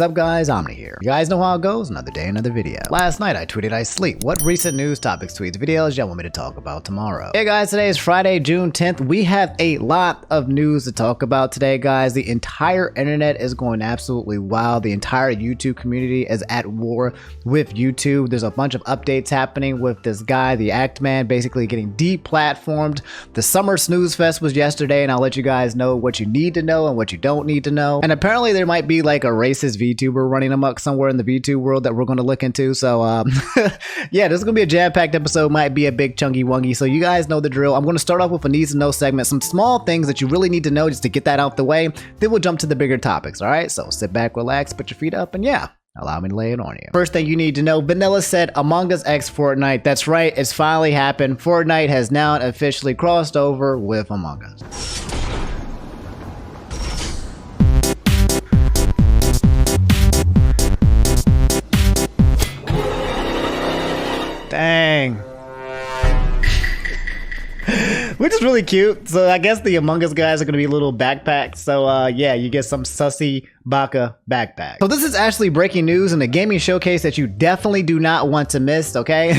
up guys, Omni here. You guys know how it goes, another day, another video. Last night I tweeted I sleep. What recent news, topics, tweets, videos y'all want me to talk about tomorrow? Hey guys, today is Friday, June 10th. We have a lot of news to talk about today, guys. The entire internet is going absolutely wild. The entire YouTube community is at war with YouTube. There's a bunch of updates happening with this guy, the Act Man, basically getting deplatformed. The Summer Snooze Fest was yesterday, and I'll let you guys know what you need to know and what you don't need to know. And apparently there might be like a racist VTuber running amok somewhere in the VTube world that we're going to look into. So yeah, this is going to be a jam-packed episode. Might be a big chunky wungy. So you guys know the drill. I'm going to start off with a needs to know segment, some small things that you really need to know just to get that out the way. Then we'll jump to the bigger topics. All right, so sit back, relax, put your feet up, and yeah, allow me to lay it on you. First thing you need to know, Vanilla said Among Us X Fortnite. That's right, it's finally happened. Fortnite has now officially crossed over with Among Us. Dang. Which is really cute. So I guess the Among Us guys are going to be little backpacks. So yeah, you get some sussy baka backpack. So this is actually breaking news in a gaming showcase that you definitely do not want to miss, okay?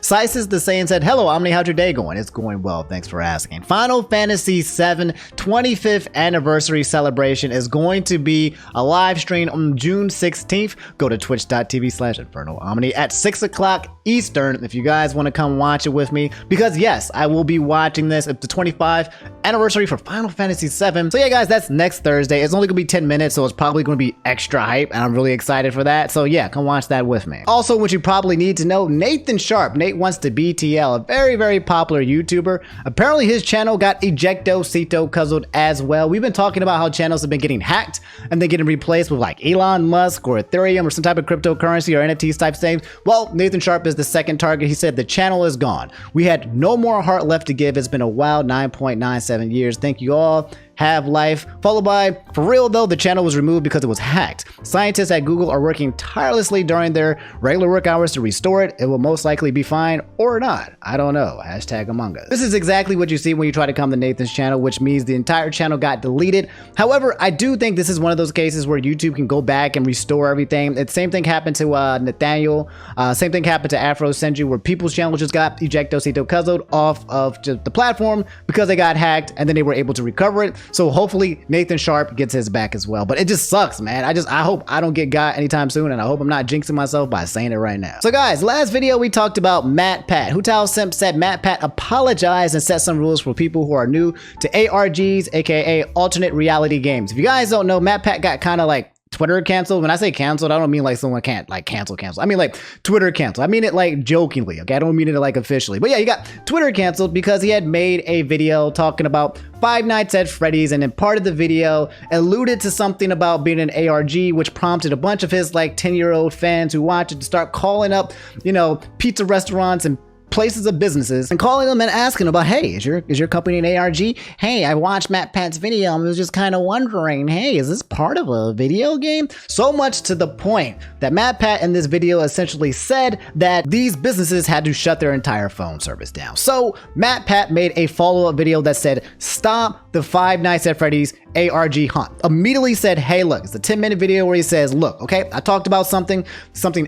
Sysis the Saiyan said, hello Omni, how's your day going? It's going well, thanks for asking. Final Fantasy VII 25th anniversary celebration is going to be a live stream on June 16th. Go to twitch.tv/InfernoOmni at 6 o'clock Eastern if you guys want to come watch it with me, because yes, I will be watching this. It's the 25th anniversary for Final Fantasy VII. So yeah guys, that's next Thursday. It's only gonna be 10 minutes, so it's probably going to be extra hype, and I'm really excited for that. So yeah, come watch that with me. Also, what you probably need to know, Nathan Sharp, Nate Wants to BTL, a very popular YouTuber. Apparently his channel got ejecto-cito-cuzzled as well. We've been talking about how channels have been getting hacked and they're getting replaced with like Elon Musk or Ethereum or some type of cryptocurrency or NFTs type things. Well, Nathan Sharp is the second target. He said the channel is gone. We had no more heart left to give. It's been a wild 9.97 years. Thank you all. Have life. Followed by, for real though, the channel was removed because it was hacked. Scientists at Google are working tirelessly during their regular work hours to restore it. It will most likely be fine or not. I don't know. Hashtag Among Us. This is exactly what you see when you try to come to Nathan's channel, which means the entire channel got deleted. However, I do think this is one of those cases where YouTube can go back and restore everything. The same thing happened to Nathaniel. Same thing happened to Afro Senju, where people's channel just got ejecto-cito-cuzzled off of just the platform because they got hacked, and then they were able to recover it. So hopefully Nathan Sharp gets his back as well. But it just sucks, man. I hope I don't get got anytime soon, and I hope I'm not jinxing myself by saying it right now. So guys, last video we talked about MatPat. Hutao Simp said MatPat apologized and set some rules for people who are new to ARGs, aka alternate reality games. If you guys don't know, MatPat got kind of like Twitter canceled. When I say canceled, I don't mean like someone can't like cancel. I mean like Twitter canceled. I mean it like jokingly, okay? I don't mean it like officially. But yeah, he got Twitter canceled because he had made a video talking about Five Nights at Freddy's, and in part of the video alluded to something about being an ARG, which prompted a bunch of his like 10-year-old fans who watch it to start calling up, you know, pizza restaurants and places of businesses and calling them and asking about, hey, is your company an ARG? Hey, I watched MatPat's video and was just kind of wondering, hey, is this part of a video game? So much to the point that MatPat in this video essentially said that these businesses had to shut their entire phone service down. So MatPat made a follow-up video that said, stop the Five Nights at Freddy's ARG hunt. Immediately said, hey, look, it's a 10-minute video where he says, look, okay, I talked about something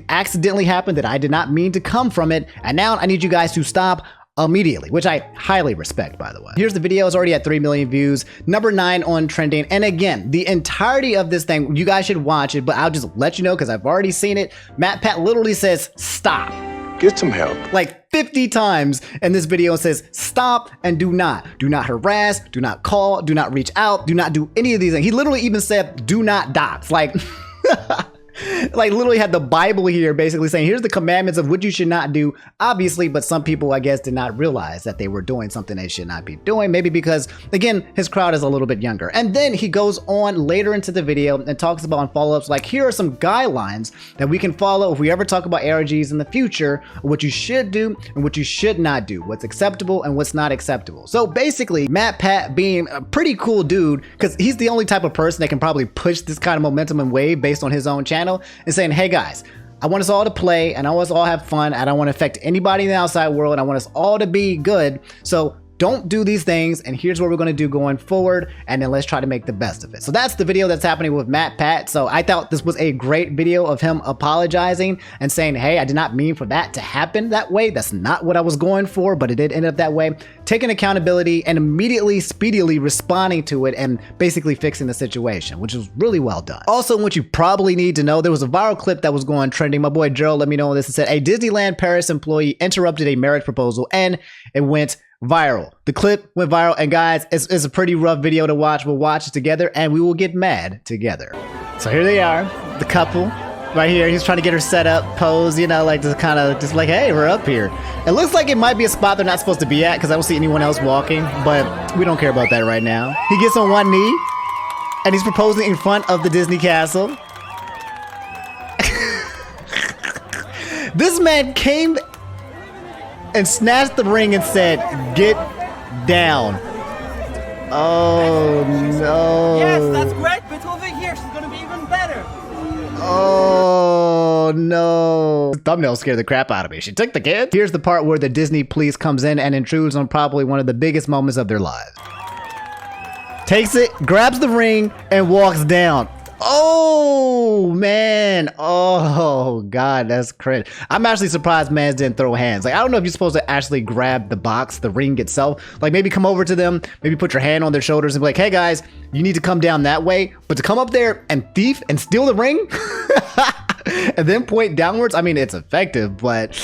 accidentally happened that I did not mean to come from it, and now I need you guys to stop immediately, which I highly respect, by the way. Here's the video. It's already at 3 million views, number 9 on trending. And again, the entirety of this thing, you guys should watch it, but I'll just let you know because I've already seen it. MatPat literally says, stop. Get some help. Like 50 times in this video. It says stop and do not harass, do not call, do not reach out, do not do any of these things. He literally even said do not dox. Like like literally had the Bible here basically saying here's the commandments of what you should not do, obviously, but some people I guess did not realize that they were doing something they should not be doing, maybe because again his crowd is a little bit younger. And then he goes on later into the video and talks about follow-ups like here are some guidelines that we can follow if we ever talk about ARGs in the future, what you should do and what you should not do, what's acceptable and what's not acceptable. So basically MatPat being a pretty cool dude, because he's the only type of person that can probably push this kind of momentum and wave based on his own channel, and saying, hey guys, I want us all to play and I want us all to have fun. I don't want to affect anybody in the outside world. I want us all to be good. So don't do these things, and here's what we're going to do going forward, and then let's try to make the best of it. So that's the video that's happening with MatPat. So I thought this was a great video of him apologizing and saying, hey, I did not mean for that to happen that way. That's not what I was going for, but it did end up that way. Taking accountability and immediately, speedily responding to it and basically fixing the situation, which was really well done. Also, what you probably need to know, there was a viral clip that was going trending. My boy Gerald let me know this and said, a Disneyland Paris employee interrupted a marriage proposal and it went viral. The clip went viral, and guys, it's a pretty rough video to watch. We'll watch it together and we will get mad together. So here they are, the couple right here. He's trying to get her set up, pose, you know, like to kind of just like, hey, we're up here. It looks like it might be a spot they're not supposed to be at because I don't see anyone else walking, but we don't care about that right now. He gets on one knee and he's proposing in front of the Disney castle. This man came and snatched the ring and said, get down. Oh no. Yes, that's great, but over here she's gonna be even better. Oh no. The thumbnail scared the crap out of me. She took the kid. Here's the part where the Disney police comes in and intrudes on probably one of the biggest moments of their lives. Takes it, grabs the ring, and walks down. Oh man. Oh god, that's crazy. I'm actually surprised mans didn't throw hands. Like, I don't know if you're supposed to actually grab the box, the ring itself. Like, maybe come over to them, maybe put your hand on their shoulders and be like, hey guys, you need to come down that way. But to come up there and thief and steal the ring and then point downwards, I mean, it's effective, but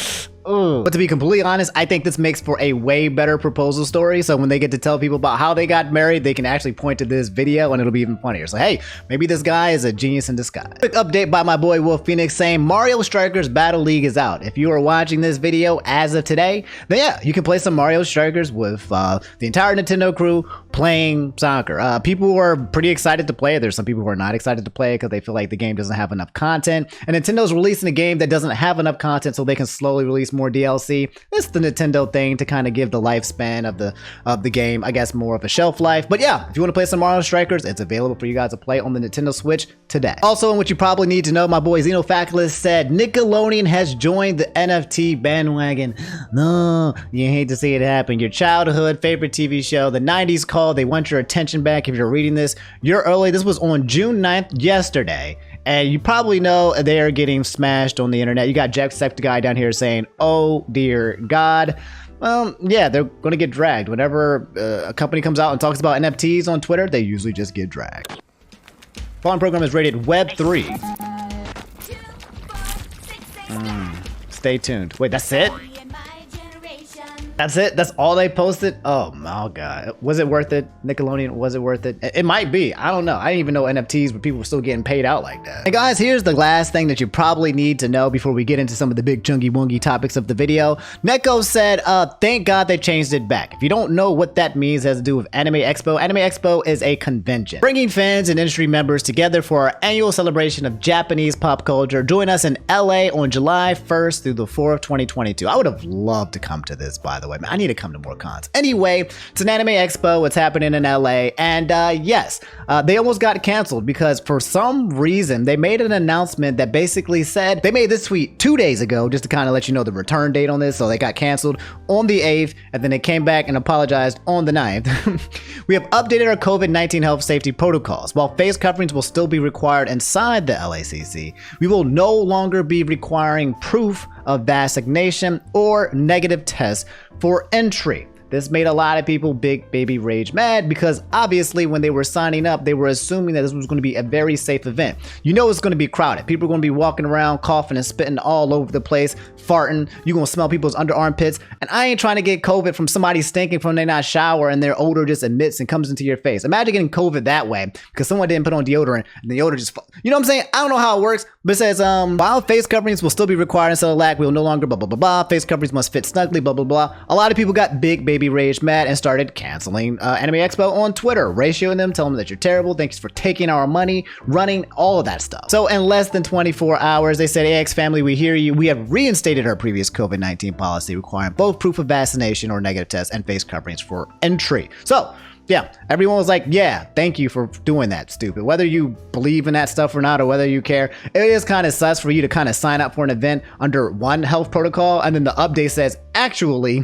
but to be completely honest, I think this makes for a way better proposal story. So when they get to tell people about how they got married, they can actually point to this video and it'll be even funnier. So hey, maybe this guy is a genius in disguise. Quick update by my boy Wolf Phoenix saying Mario Strikers Battle League is out. If you are watching this video as of today, then yeah, you can play some Mario Strikers with the entire Nintendo crew playing soccer. People are pretty excited to play it. There's some people who are not excited to play it because they feel like the game doesn't have enough content. And Nintendo's releasing a game that doesn't have enough content so they can slowly release more DLC. It's the Nintendo thing to kind of give the lifespan of the game, I guess, more of a shelf life. But yeah, if you want to play some Mario Strikers, it's available for you guys to play on the Nintendo Switch today. Also, what you probably need to know, my boy Xenofaculous said Nickelodeon has joined the NFT bandwagon. No, you hate to see it happen. Your childhood favorite TV show, the 90s call, they want your attention back. If you're reading this, you're early. This was on June 9th, yesterday. And you probably know they are getting smashed on the internet. You got Jacksepticeye down here saying, oh dear God. Well, yeah, they're going to get dragged. Whenever a company comes out and talks about NFTs on Twitter, they usually just get dragged. Following program is rated Web 3. Stay tuned. Wait, that's it? That's it? That's all they posted? Oh my god. Was it worth it? Nickelodeon, was it worth it? It might be. I don't know. I didn't even know NFTs, but people were still getting paid out like that. And guys, here's the last thing that you probably need to know before we get into some of the big Chungy Wungy topics of the video. Neko said, thank God they changed it back. If you don't know what that means, it has to do with AnimeExpo. AnimeExpo is a convention bringing fans and industry members together for our annual celebration of Japanese pop culture. Join us in LA on July 1st through the 4th, 2022. I would have loved to come to this, by the way. Man, I need to come to more cons. Anyway, it's an AnimeExpo. It's happening in LA. And yes, they almost got canceled because for some reason they made an announcement that basically said, they made this tweet 2 days ago just to kind of let you know the return date on this. So they got canceled on the 8th and then they came back and apologized on the 9th. We have updated our COVID-19 health safety protocols. While face coverings will still be required inside the LACC, we will no longer be requiring proof of vaccination or negative tests for entry. This made a lot of people big baby rage mad because obviously when they were signing up, they were assuming that this was going to be a very safe event. You know it's going to be crowded. People are going to be walking around coughing and spitting all over the place, farting. You're going to smell people's under armpits. And I ain't trying to get COVID from somebody stinking from they not shower and their odor just emits and comes into your face. Imagine getting COVID that way because someone didn't put on deodorant and the odor just, you know what I'm saying? I don't know how it works, but it says, while face coverings will still be required in Celiac, we will no longer blah, blah, blah, blah. Face coverings must fit snugly, blah, blah, blah. A lot of people got big baby rage mad and started canceling AnimeExpo on Twitter, ratioing them, telling them that you're terrible, thanks for taking our money, running, all of that stuff. So in less than 24 hours, they said, AX family, we hear you. We have reinstated our previous COVID-19 policy requiring both proof of vaccination or negative tests and face coverings for entry. So yeah, everyone was like, yeah, thank you for doing that, stupid. Whether you believe in that stuff or not, or whether you care, it is kind of sus for you to kind of sign up for an event under one health protocol, and then the update says actually,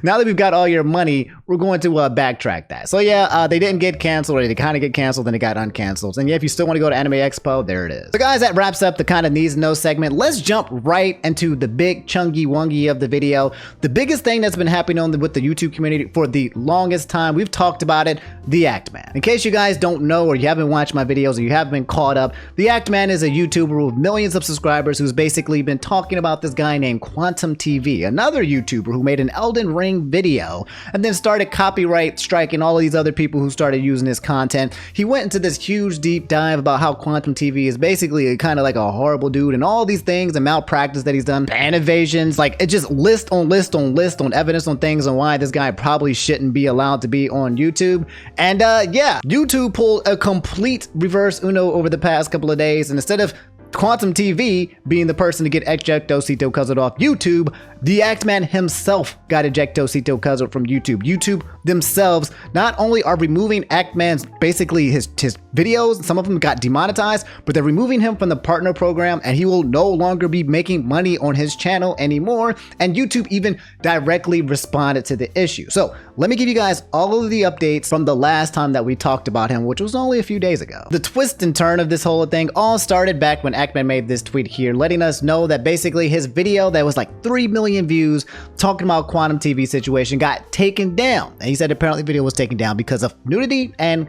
now that we've got all your money, we're going to backtrack that. So yeah, they didn't get canceled, or they kind of get canceled, then it got uncanceled. And yeah, if you still want to go to AnimeExpo, there it is. So guys, that wraps up the kind of needs to know segment. Let's jump right into the big chungy wungy of the video. The biggest thing that's been happening with the YouTube community for the longest time, we've talked about it, the Act Man. In case you guys don't know, or you haven't watched my videos, or you haven't been caught up, the Act Man is a YouTuber with millions of subscribers who's basically been talking about this guy named QuantumTV, another YouTuber who made an Elden Ring video and then started copyright striking all of these other people who started using his content. He went into this huge deep dive about how QuantumTV is basically kind of like a horrible dude and all these things and malpractice that he's done, ban evasions, like it just list on list on list on evidence on things on why this guy probably shouldn't be allowed to be on YouTube. And yeah, YouTube pulled a complete reverse Uno over the past couple of days, and instead of QuantumTV being the person to get ejectocito cuzzled off YouTube, the Act Man himself got ejectocito cuzzled from YouTube. YouTube themselves not only are removing Act Man's basically his videos, some of them got demonetized, but they're removing him from the partner program, and he will no longer be making money on his channel anymore. And YouTube even directly responded to the issue. So let me give you guys all of the updates from the last time that we talked about him, which was only a few days ago. The twist and turn of this whole thing all started back when Act Man made this tweet here, letting us know that basically his video that was like 3 million views talking about QuantumTV situation got taken down. And he said apparently the video was taken down because of nudity and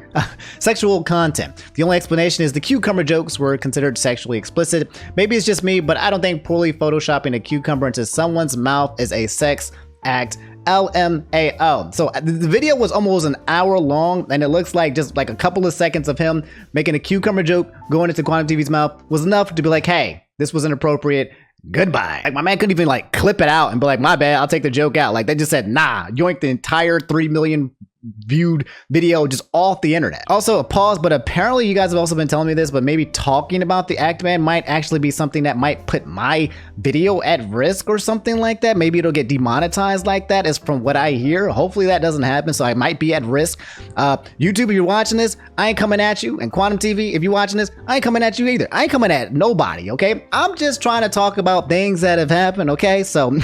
sexual content. The only explanation is the cucumber jokes were considered sexually explicit. Maybe it's just me, but I don't think poorly photoshopping a cucumber into someone's mouth is a sex act. LMAO. So the video was almost an hour long, and it looks like just like a couple of seconds of him making a cucumber joke going into QuantumTV's mouth was enough to be like, hey, this was inappropriate. Goodbye. Like, my man couldn't even like clip it out and be like, my bad, I'll take the joke out. Like, they just said, nah, yoink the entire 3 million viewed video just off the internet. Also, a pause, but apparently you guys have also been telling me this, but maybe talking about the Act Man might actually be something that might put my video at risk or something like that. Maybe it'll get demonetized like that, is from what I hear. Hopefully that doesn't happen, so I might be at risk. YouTube, if you're watching this, I ain't coming at you. And QuantumTV, if you're watching this, I ain't coming at you either. I ain't coming at nobody, okay? I'm just trying to talk about things that have happened, okay? So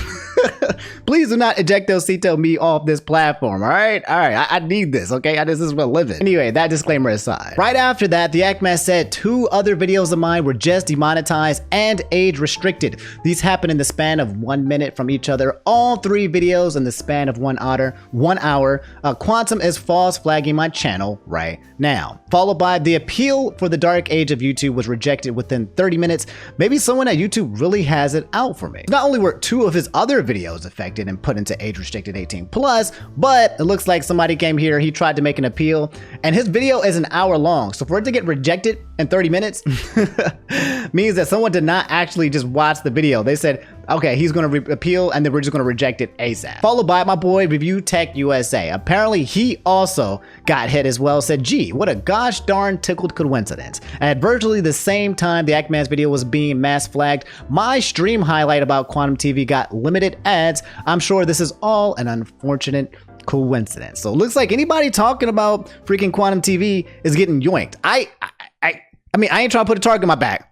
please do not ejectocito me off this platform, all right? All right, I need this, okay? This is for a living. Anyway, that disclaimer aside. Right after that, the Act Man said 2 other videos of mine were just demonetized and age restricted. These happened in the span of 1 minute from each other. All 3 videos in the span of 1 hour. Quantum is false flagging my channel right now. Followed by the appeal for the dark age of YouTube was rejected within 30 minutes. Maybe someone at YouTube really has it out for me. Not only were 2 of his other videos affected and put into age restricted 18+, but it looks like somebody came here, he tried to make an appeal, and his video is an hour long. So for it to get rejected in 30 minutes means that someone did not actually just watch the video. They said, okay, he's going to appeal, and then we're just going to reject it ASAP. Followed by my boy Review Tech USA. Apparently he also got hit as well. Said, gee, what a gosh darn tickled coincidence. At virtually the same time the Act Man's video was being mass flagged, my stream highlight about QuantumTV got limited ads. I'm sure this is all an unfortunate coincidence. So it looks like anybody talking about freaking QuantumTV is getting yoinked. I mean, I ain't trying to put a target on my back,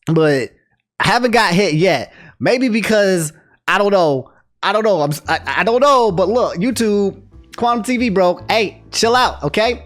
but I haven't got hit yet. Maybe because I don't know. I don't know. But look, YouTube, QuantumTV broke. Hey, chill out, okay?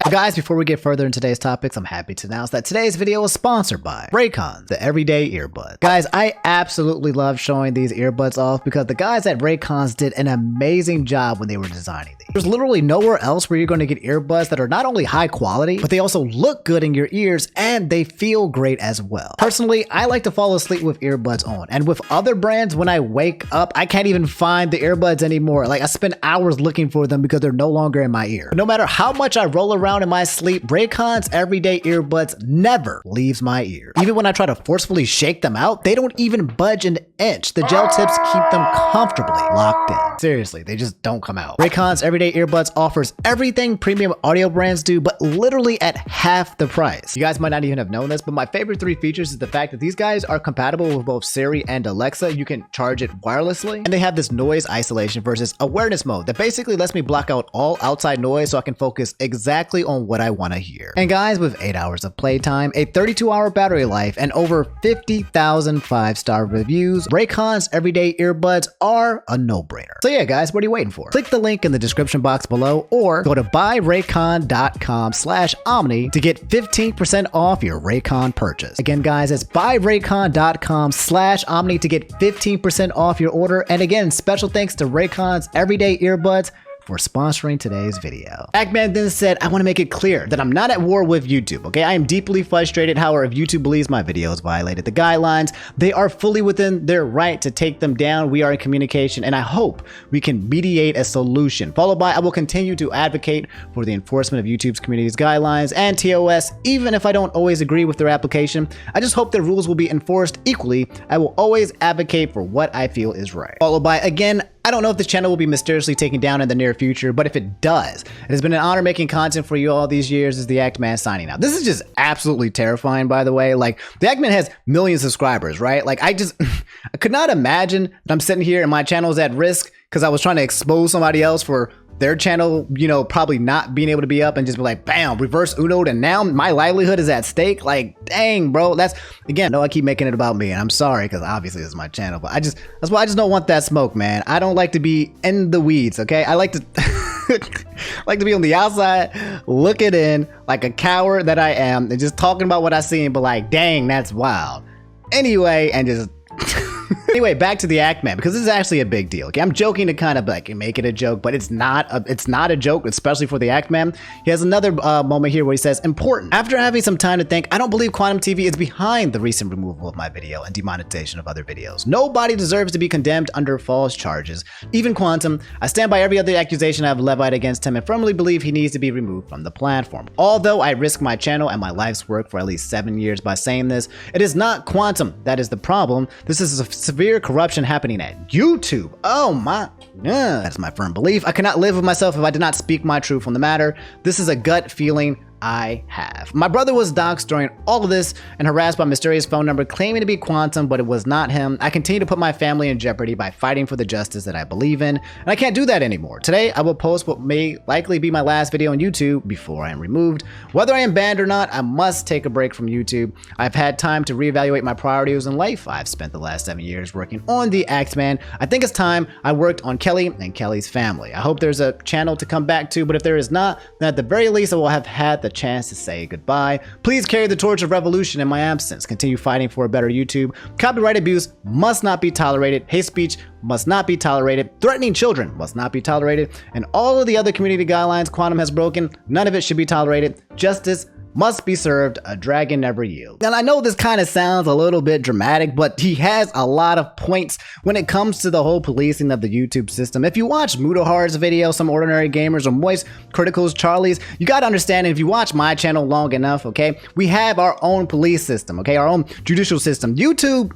Guys, before we get further into today's topics, I'm happy to announce that today's video is sponsored by Raycon, the everyday earbud. Guys, I absolutely love showing these earbuds off because the guys at Raycons did an amazing job when they were designing these. There's literally nowhere else where you're going to get earbuds that are not only high quality, but they also look good in your ears and they feel great as well. Personally, I like to fall asleep with earbuds on, and with other brands, when I wake up, I can't even find the earbuds anymore. Like, I spend hours looking for them because they're no longer in my ear. No matter how much I roll around in my sleep, Raycon's everyday earbuds never leaves my ear. Even when I try to forcefully shake them out, they don't even budge an inch. The gel tips keep them comfortably locked in. Seriously, they just don't come out. Raycon's everyday earbuds offers everything premium audio brands do, but literally at half the price. You guys might not even have known this, but my favorite 3 features is the fact that these guys are compatible with both Siri and Alexa. You can charge it wirelessly, and they have this noise isolation versus awareness mode that basically lets me block out all outside noise so I can focus exactly exactly on what I want to hear. And guys, with 8 hours of playtime, a 32-hour battery life, and over 50,000 5-star reviews, Raycon's everyday earbuds are a no-brainer. So yeah guys, what are you waiting for? Click the link in the description box below or go to buyraycon.com/Omni to get 15% off your Raycon purchase. Again guys, it's buyraycon.com/Omni to get 15% off your order. And again, special thanks to Raycon's everyday earbuds for sponsoring today's video. Ackman then said, I want to make it clear that I'm not at war with YouTube, okay? I am deeply frustrated. However, if YouTube believes my videos violated the guidelines, they are fully within their right to take them down. We are in communication and I hope we can mediate a solution. Followed by, I will continue to advocate for the enforcement of YouTube's community's guidelines and TOS, even if I don't always agree with their application. I just hope their rules will be enforced equally. I will always advocate for what I feel is right. Followed by, again, I don't know if this channel will be mysteriously taken down in the near future, but if it does, it has been an honor making content for you all these years. As the Ackman signing out. This is just absolutely terrifying, by the way. Like, the Ackman has millions of subscribers, right? Like, I could not imagine that I'm sitting here and my channel is at risk because I was trying to expose somebody else for their channel, you know, probably not being able to be up and just be like, bam, reverse Uno'd, and now my livelihood is at stake. Like, dang, bro. That's, again, no, I keep making it about me, and I'm sorry because obviously this is my channel, but that's why I just don't want that smoke, man. I don't like to be in the weeds, okay? I like to like to be on the outside looking in like a coward that I am and just talking about what I see and be like, dang, that's wild. Anyway, and just anyway, back to the Ackman, because this is actually a big deal. Okay, I'm joking to kind of like make it a joke, but it's not a joke, especially for the Ackman. He has another moment here where he says, important. After having some time to think, I don't believe QuantumTV is behind the recent removal of my video and demonetization of other videos. Nobody deserves to be condemned under false charges. Even Quantum, I stand by every other accusation I have levied against him and firmly believe he needs to be removed from the platform. Although I risk my channel and my life's work for at least 7 years by saying this, it is not Quantum that is the problem. This is a severe corruption happening at YouTube. Oh my, that's my firm belief. I cannot live with myself if I did not speak my truth on the matter. This is a gut feeling I have. My brother was doxxed during all of this and harassed by a mysterious phone number claiming to be Quantum, but it was not him. I continue to put my family in jeopardy by fighting for the justice that I believe in, and I can't do that anymore. Today, I will post what may likely be my last video on YouTube before I am removed. Whether I am banned or not, I must take a break from YouTube. I've had time to reevaluate my priorities in life. I've spent the last 7 years working on the Ackman. I think it's time I worked on Kelly and Kelly's family. I hope there's a channel to come back to, but if there is not, then at the very least, I will have had the chance to say goodbye. Please carry the torch of revolution in my absence. Continue fighting for a better YouTube. Copyright abuse must not be tolerated. Hate speech must not be tolerated. Threatening children must not be tolerated. And all of the other community guidelines Quantum has broken, none of it should be tolerated. Justice must be served. A dragon never yields. And I know this kind of sounds a little bit dramatic, but he has a lot of points when it comes to the whole policing of the YouTube system. If you watch Mudahar's video, Some Ordinary Gamers, or Moist Critical's Charlie's, you gotta understand, and if you watch my channel long enough, okay, we have our own police system, okay, our own judicial system. YouTube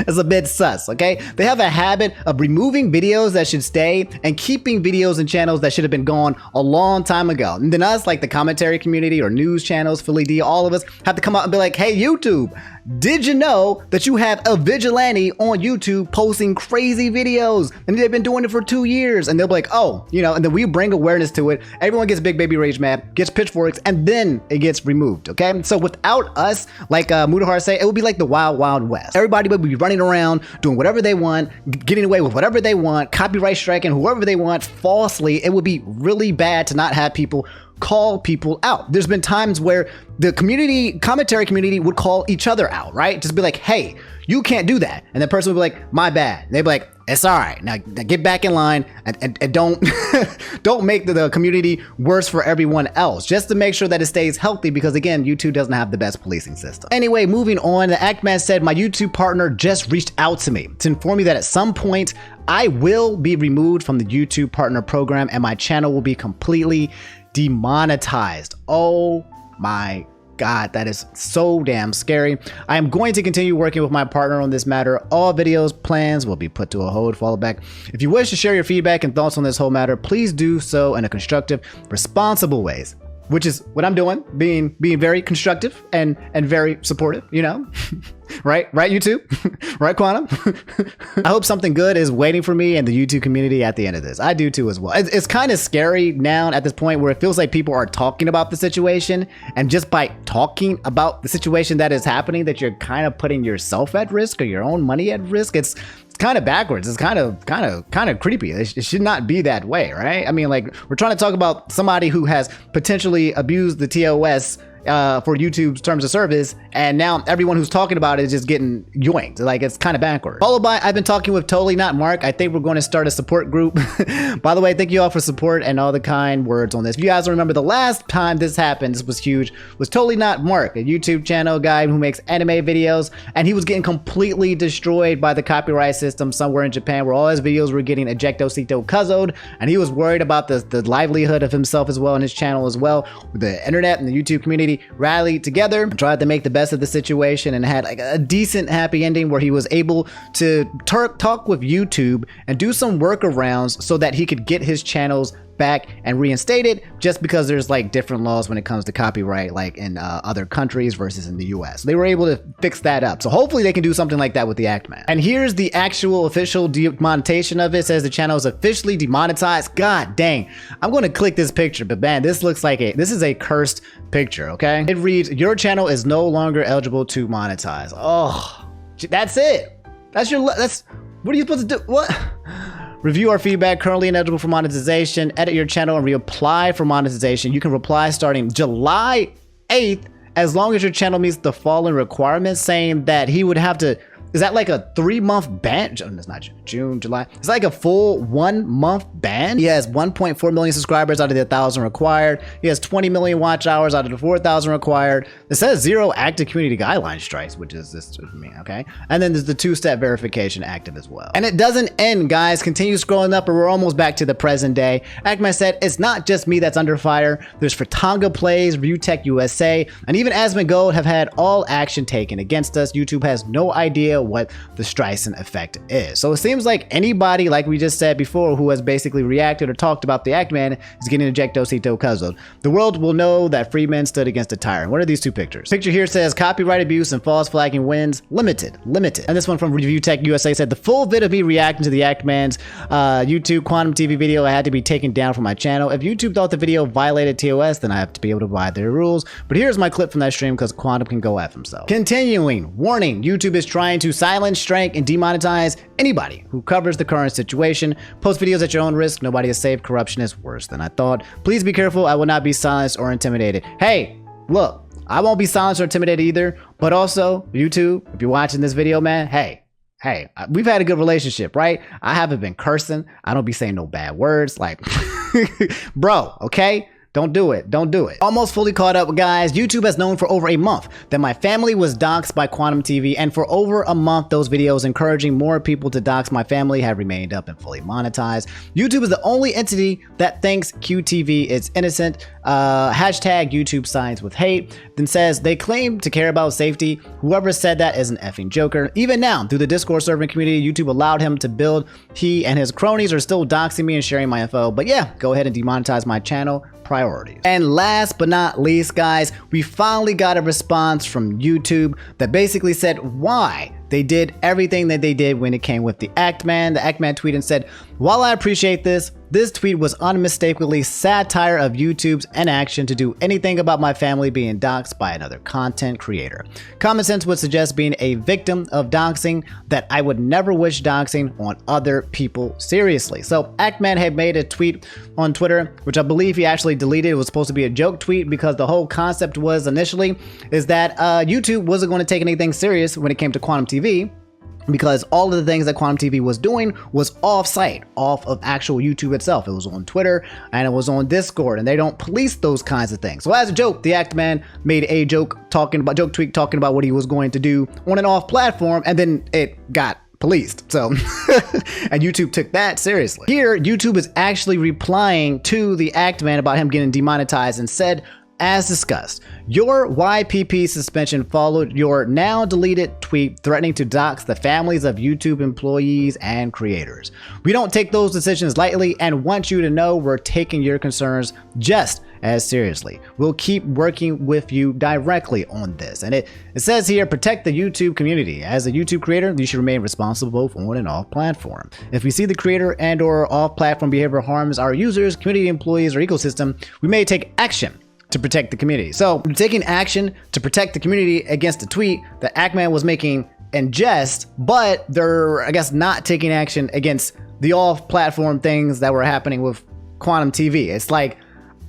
is a bit sus, okay? They have a habit of removing videos that should stay and keeping videos and channels that should have been gone a long time ago. And then us, like the commentary community or news channels, Philly D, all of us have to come out and be like, hey, YouTube, did you know that you have a vigilante on YouTube posting crazy videos? And they've been doing it for 2 years. And they'll be like, oh, you know, and then we bring awareness to it. Everyone gets big baby rage mad, gets pitchforks, and then it gets removed, okay? So without us, like Mudahar say, it would be like the wild, wild west. Everybody would be running around, doing whatever they want, getting away with whatever they want, copyright striking whoever they want falsely. It would be really bad to not have people call people out. There's been times where the commentary community would call each other out, right? Just be like, hey, you can't do that. And the person would be like, my bad. And they'd be like, it's all right. Now get back in line and don't don't make the community worse for everyone else, just to make sure that it stays healthy, because again, YouTube doesn't have the best policing system. Anyway, moving on, the Ackman said, my YouTube partner just reached out to me to inform me that at some point I will be removed from the YouTube partner program and my channel will be completely demonetized. Oh my God, that is so damn scary. I am going to continue working with my partner on this matter. All videos, plans will be put to a hold, follow back. If you wish to share your feedback and thoughts on this whole matter, please do so in a constructive, responsible ways. which is what I'm doing, being very constructive and very supportive, you know? Right, YouTube? Right, Quantum? I hope something good is waiting for me and the YouTube community at the end of this. I do too as well. It's kind of scary now at this point where it feels like people are talking about the situation, and just by talking about the situation that is happening, that you're kind of putting yourself at risk or your own money at risk. It's kind of backwards. It's kind of creepy. It should not be that way, right? I mean, like, we're trying to talk about somebody who has potentially abused the TOS for YouTube's terms of service, and now everyone who's talking about it is just getting yoinked. Like, it's kind of backward. Followed by, I've been talking with Totally Not Mark. I think we're going to start a support group. By the way, thank you all for support and all the kind words on this. If you guys remember, the last time this happened, this was huge, was Totally Not Mark, a YouTube channel guy who makes anime videos, and he was getting completely destroyed by the copyright system somewhere in Japan, where all his videos were getting ejectocito kuzoed, and he was worried about the livelihood of himself as well and his channel as well. The internet and the YouTube community rallied together and tried to make the best of the situation, and had like a decent happy ending where he was able to talk with YouTube and do some workarounds so that he could get his channels back and reinstated, just because there's like different laws when it comes to copyright, like in other countries versus in the US. They were able to fix that up. So hopefully they can do something like that with the Actman. And here's the actual official demonetization of it. It says the channel is officially demonetized. God dang. I'm going to click this picture, but man, this looks like this is a cursed picture, okay? It reads, your channel is no longer eligible to monetize. Oh, that's it. That's what are you supposed to do? What? Review our feedback, currently ineligible for monetization. Edit your channel and reapply for monetization. You can reply starting July 8th, as long as your channel meets the following requirements, saying that he would have to, is that like a 3-month ban? It's not June, July. It's like a full 1-month ban. He has 1.4 million subscribers out of the 1,000 required. He has 20 million watch hours out of the 4,000 required. It says 0 active community guideline strikes, which is this for me, okay? And then there's the 2-step verification active as well. And it doesn't end, guys. Continue scrolling up, or we're almost back to the present day. Actman said, it's not just me that's under fire. There's Fratanga Plays, Viewtech USA, and even Asmongold have had all action taken against us. YouTube has no idea what the Streisand effect is. So it seems like anybody, like we just said before, who has basically reacted or talked about the Actman is getting ejectocito kuzoed. The world will know that free men stood against a tyrant. What are these two pictures? Picture here says copyright abuse and false flagging wins limited. And this one from ReviewTech USA said the full vid of me reacting to the Actman's YouTube QuantumTV video had to be taken down from my channel. If YouTube thought the video violated TOS, then I have to be able to abide their rules. But here's my clip from that stream, because Quantum can go F himself. Continuing, warning, YouTube is trying to silence, strike, and demonetize anybody who covers the current situation. Post videos at your own risk. Nobody is safe. Corruption is worse than I thought. Please be careful. I will not be silenced or intimidated. Hey, look, I won't be silenced or intimidated either. But also, YouTube, if you're watching this video, man, hey, we've had a good relationship, right? I haven't been cursing. I don't be saying no bad words. Like, bro, okay? Don't do it. Don't do it. Almost fully caught up, guys. YouTube has known for over a month that my family was doxxed by QuantumTV, and for over a month, those videos encouraging more people to dox my family have remained up and fully monetized. YouTube is the only entity that thinks QTV is innocent. Hashtag YouTube sides with hate. Then says they claim to care about safety. Whoever said that is an effing joker. Even now, through the Discord server community, YouTube allowed him to build. He and his cronies are still doxing me and sharing my info. But yeah, go ahead and demonetize my channel. Priorities. And last but not least, guys, we finally got a response from YouTube that basically said why they did everything that they did when it came with the Actman. The Actman tweeted and said, while I appreciate this tweet was unmistakably satire of YouTube's inaction to do anything about my family being doxxed by another content creator. Common sense would suggest being a victim of doxing, that I would never wish doxing on other people seriously. So Actman had made a tweet on Twitter, which I believe he actually deleted. It was supposed to be a joke tweet, because the whole concept was initially is that YouTube wasn't going to take anything serious when it came to QuantumTV, because all of the things that QuantumTV was doing was off-site, off of actual YouTube itself. It was on Twitter and it was on Discord, and they don't police those kinds of things. So as a joke, the Actman made a joke tweet talking about what he was going to do on and off platform, and then it got policed. So, and YouTube took that seriously. Here, YouTube is actually replying to the Actman about him getting demonetized and said, as discussed, your YPP suspension followed your now deleted tweet threatening to dox the families of YouTube employees and creators. We don't take those decisions lightly and want you to know we're taking your concerns just as seriously. We'll keep working with you directly on this. And it says here, protect the YouTube community. As a YouTube creator, you should remain responsible both on and off platform. If we see the creator and or off platform behavior harms our users, community employees, or ecosystem, we may take action to protect the community. So taking action to protect the community against a tweet that Ackman was making in jest, but they're, I guess, not taking action against the off-platform things that were happening with QuantumTV. It's like,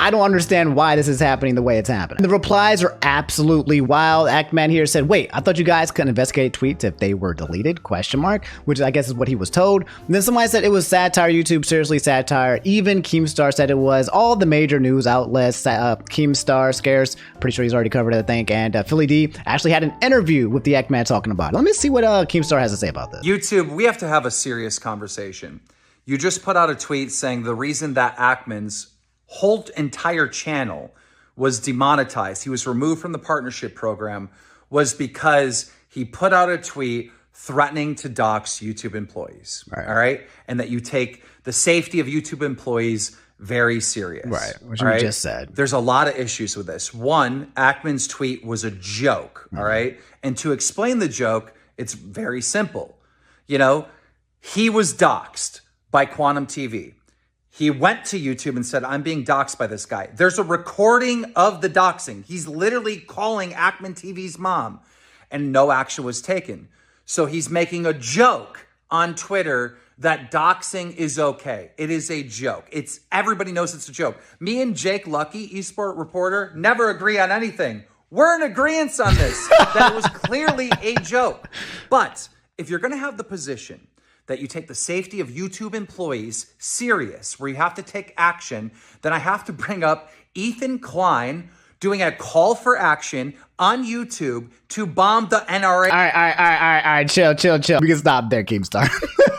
I don't understand why this is happening the way it's happening. The replies are absolutely wild. Ackman here said, wait, I thought you guys couldn't investigate tweets if they were deleted, ? Which I guess is what he was told. And then somebody said it was satire, YouTube, seriously satire. Even Keemstar said it was. All the major news outlets, Keemstar, Scarce, pretty sure he's already covered it, I think, and Philly D actually had an interview with the Ackman talking about it. Let me see what Keemstar has to say about this. YouTube, we have to have a serious conversation. You just put out a tweet saying the reason that Ackman's whole entire channel was demonetized, he was removed from the partnership program, was because he put out a tweet threatening to dox YouTube employees. Right. All right. And that you take the safety of YouTube employees very serious. Right. Which you just said. There's a lot of issues with this. One, Ackman's tweet was a joke. All right. And to explain the joke, it's very simple. You know, he was doxxed by QuantumTV. He went to YouTube and said, I'm being doxxed by this guy. There's a recording of the doxing. He's literally calling Ackman TV's mom, and no action was taken. So he's making a joke on Twitter that doxing is okay. It is a joke. Everybody knows it's a joke. Me and Jake Lucky, eSport reporter, never agree on anything. We're in agreement on this, that it was clearly a joke. But if you're going to have the position that you take the safety of YouTube employees serious, where you have to take action, then I have to bring up Ethan Klein doing a call for action on YouTube to bomb the NRA. All right, chill. We can stop there, Keemstar.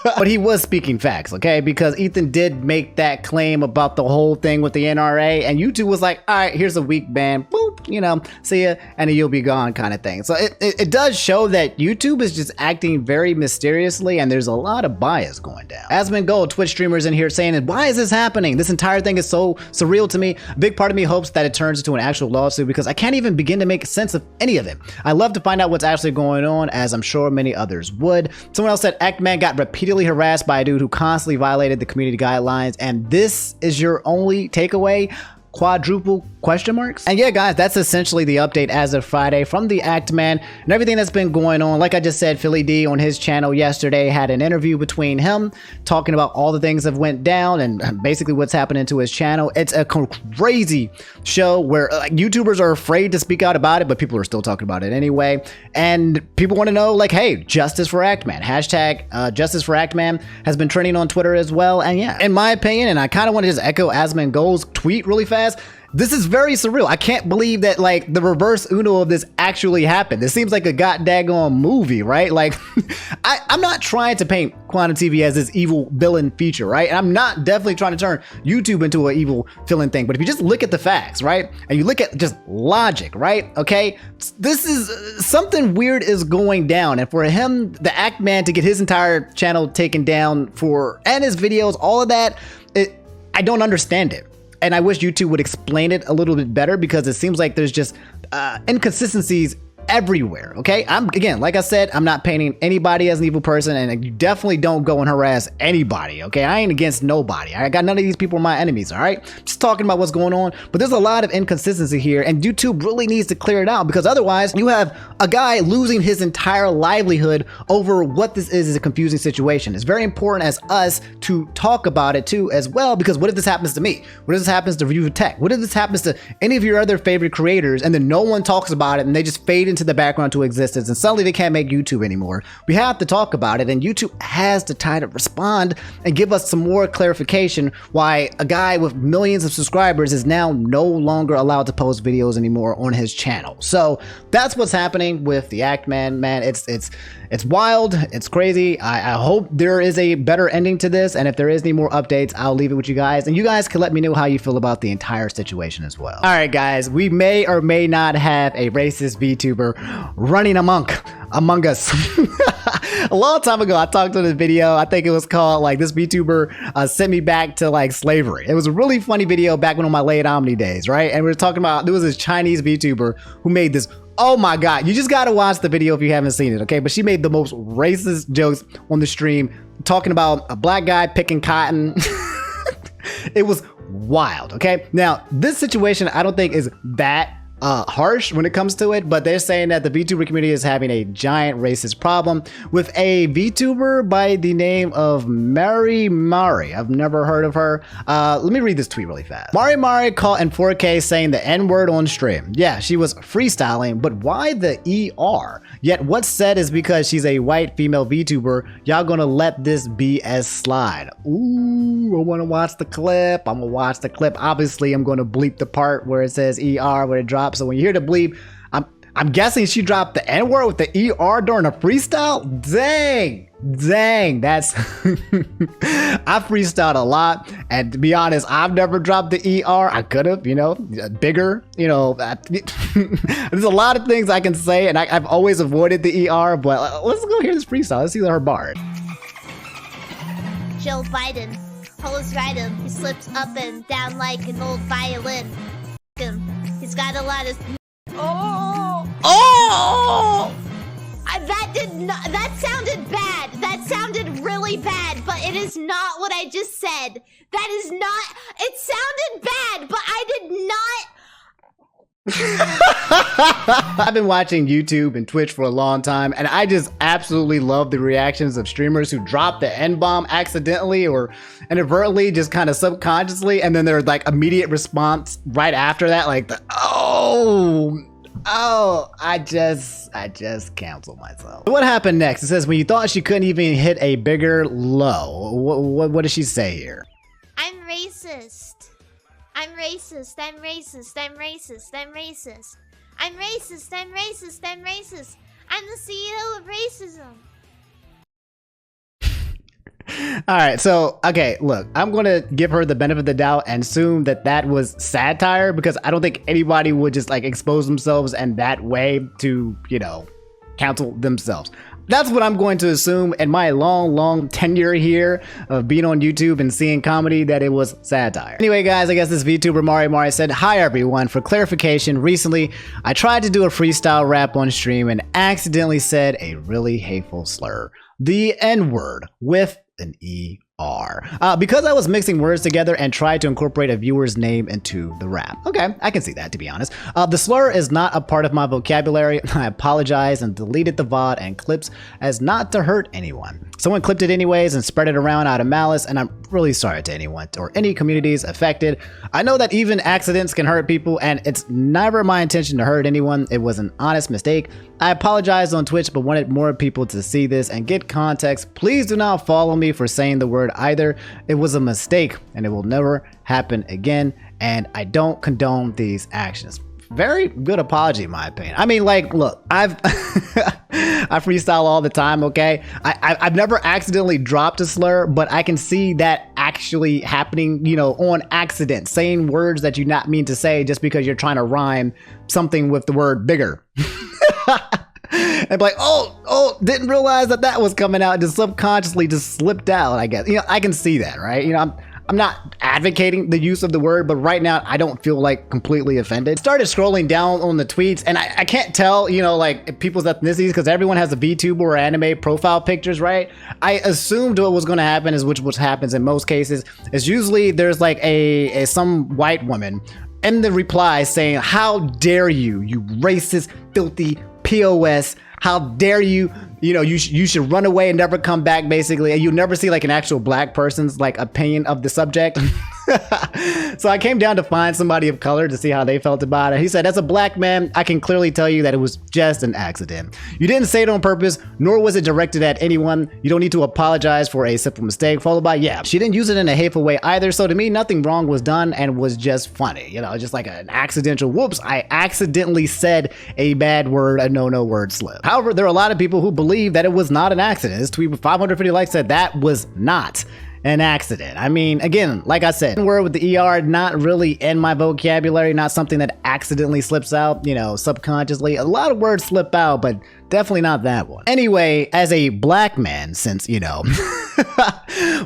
But he was speaking facts, okay? Because Ethan did make that claim about the whole thing with the NRA, and YouTube was like, all right, here's a week ban, boop, you know, see ya, and then you'll be gone kind of thing. So it does show that YouTube is just acting very mysteriously, and there's a lot of bias going down. Asmon Gold, Twitch streamers in here saying, why is this happening? This entire thing is so surreal to me. A big part of me hopes that it turns into an actual lawsuit because I can't even begin to make sense of any of it. I love to find out what's actually going on, as I'm sure many others would. Someone else said Ackman got repeatedly harassed by a dude who constantly violated the community guidelines, and this is your only takeaway? Quadruple ? And yeah, guys, that's essentially the update as of Friday from the Ackman and everything that's been going on. Like I just said, Philly D on his channel yesterday had an interview between him talking about all the things that went down and basically what's happening to his channel. It's a crazy show where YouTubers are afraid to speak out about it, but people are still talking about it anyway. And people want to know, like, hey, justice for Ackman. Hashtag justice for Ackman has been trending on Twitter as well. And yeah, in my opinion, and I kind of want to just echo Asmon Gold's tweet really fast, this is very surreal. I can't believe that, like, the reverse Uno of this actually happened. This seems like a goddamn movie, right? Like, I'm not trying to paint QuantumTV as this evil villain feature, right? And I'm not definitely trying to turn YouTube into an evil villain thing. But if you just look at the facts, right? And you look at just logic, right? Okay? This is something weird is going down. And for him, the Ackman, to get his entire channel taken down and his videos, all of that, I don't understand it. And I wish YouTube would explain it a little bit better because it seems like there's just inconsistencies everywhere, okay? Again, like I said, I'm not painting anybody as an evil person, and you definitely don't go and harass anybody, okay? I ain't against nobody. I got none of these people my enemies, all right? Just talking about what's going on, but there's a lot of inconsistency here, and YouTube really needs to clear it out because otherwise you have a guy losing his entire livelihood over what this is a confusing situation. It's very important as us to talk about it too as well, because what if this happens to me? What if this happens to Review Tech? What if this happens to any of your other favorite creators and then no one talks about it and they just fade into into the background to existence, and suddenly they can't make YouTube anymore. We have to talk about it, and YouTube has to try to respond and give us some more clarification why a guy with millions of subscribers is now no longer allowed to post videos anymore on his channel. So that's what's happening with the Act Man. Man, it's wild, it's crazy. I hope there is a better ending to this, and if there is any more updates, I'll leave it with you guys, and you guys can let me know how you feel about the entire situation as well. All right, guys, we may or may not have a racist VTuber running among us. A long time ago, I talked on this video. I think it was called like this VTuber sent me back to like slavery. It was a really funny video back when on my layitomni days, right? And we were talking about there was this Chinese VTuber who made this. Oh my God, you just gotta watch the video if you haven't seen it, okay? But she made the most racist jokes on the stream, talking about a black guy picking cotton. It was wild, okay? Now, this situation I don't think is that harsh when it comes to it, but they're saying that the VTuber community is having a giant racist problem with a VTuber by the name of Mari Mari. I've never heard of her. Let me read this tweet really fast. Mari Mari caught in 4K saying the N-word on stream. Yeah, she was freestyling, but why the ER? Yet what's said is because she's a white female VTuber, y'all gonna let this BS slide. Ooh, I wanna watch the clip. I'm gonna watch the clip. Obviously, I'm gonna bleep the part where it says ER, where it drops. So when you hear the bleep, I'm guessing she dropped the N-word with the ER during a freestyle? Dang, that's I freestyled a lot, and to be honest, I've never dropped the ER. I could have, you know, bigger, you know. There's a lot of things I can say, and I've always avoided the ER, but let's go hear this freestyle. Let's see her bar. Joe Biden, pulls right him. He slips up and down like an old violin. He's got a lot of. That sounded bad. That sounded really bad, but it is not what I just said. That is not. It sounded bad, but I did not. I've been watching YouTube and Twitch for a long time, and I just absolutely love the reactions of streamers who drop the N-bomb accidentally or inadvertently, just kind of subconsciously, and then there's like immediate response right after that, like the I just canceled myself. What happened next? It says when you thought she couldn't even hit a bigger low. What does she say here? I'm racist. I'm racist. I'm racist. I'm racist. I'm racist. I'm racist. I'm racist. I'm racist. I'm the CEO of racism. All right, so, okay, look, I'm going to give her the benefit of the doubt and assume that that was satire, because I don't think anybody would just, like, expose themselves in that way to, you know, cancel themselves. That's what I'm going to assume in my long tenure here of being on YouTube and seeing comedy, that it was satire. Anyway, guys, I guess this VTuber Mari said, "Hi everyone, for clarification, recently I tried to do a freestyle rap on stream and accidentally said a really hateful slur, the N-word, with an ER. Because I was mixing words together and tried to incorporate a viewer's name into the rap." Okay, I can see that, to be honest. The slur is not a part of my vocabulary. I apologize and deleted the VOD and clips as not to hurt anyone. Someone clipped it anyways and spread it around out of malice, and I'm really sorry to anyone or any communities affected. I know that even accidents can hurt people, and it's never my intention to hurt anyone. It was an honest mistake. I apologized on Twitch, but wanted more people to see this and get context. Please do not follow me for saying the word either. It was a mistake, and it will never happen again, and I don't condone these actions. Very good apology, in my opinion. I mean, like, look, I freestyle all the time, okay? I've never accidentally dropped a slur, but I can see that actually happening, you know, on accident, saying words that you not mean to say just because you're trying to rhyme something with the word bigger. And be like, oh, didn't realize that was coming out, just subconsciously just slipped out, I guess. You know, I can see that, right? You know, I'm not advocating the use of the word, but right now I don't feel like completely offended. Started scrolling down on the tweets, and I can't tell, you know, like people's ethnicities, because everyone has a VTuber or anime profile pictures, right? I assumed what was going to happen is which happens in most cases is usually there's like some white woman in the reply saying, "How dare you, you racist, filthy POS, how dare you, you know, you should run away and never come back," basically. And you never see like an actual black person's like opinion of the subject. So I came down to find somebody of color to see how they felt about it. He said, as a black man, I can clearly tell you that it was just an accident. You didn't say it on purpose, nor was it directed at anyone. You don't need to apologize for a simple mistake, followed by, yeah, she didn't use it in a hateful way either. So to me, nothing wrong was done and was just funny. You know, just like an accidental, whoops, I accidentally said a bad word, a no word slip. However, there are a lot of people who believe that it was not an accident. This tweet with 550 likes said that was not an accident. I mean, again, like I said, word with the ER, not really in my vocabulary, not something that accidentally slips out, you know, subconsciously. A lot of words slip out, but definitely not that one. Anyway, as a black man, since, you know,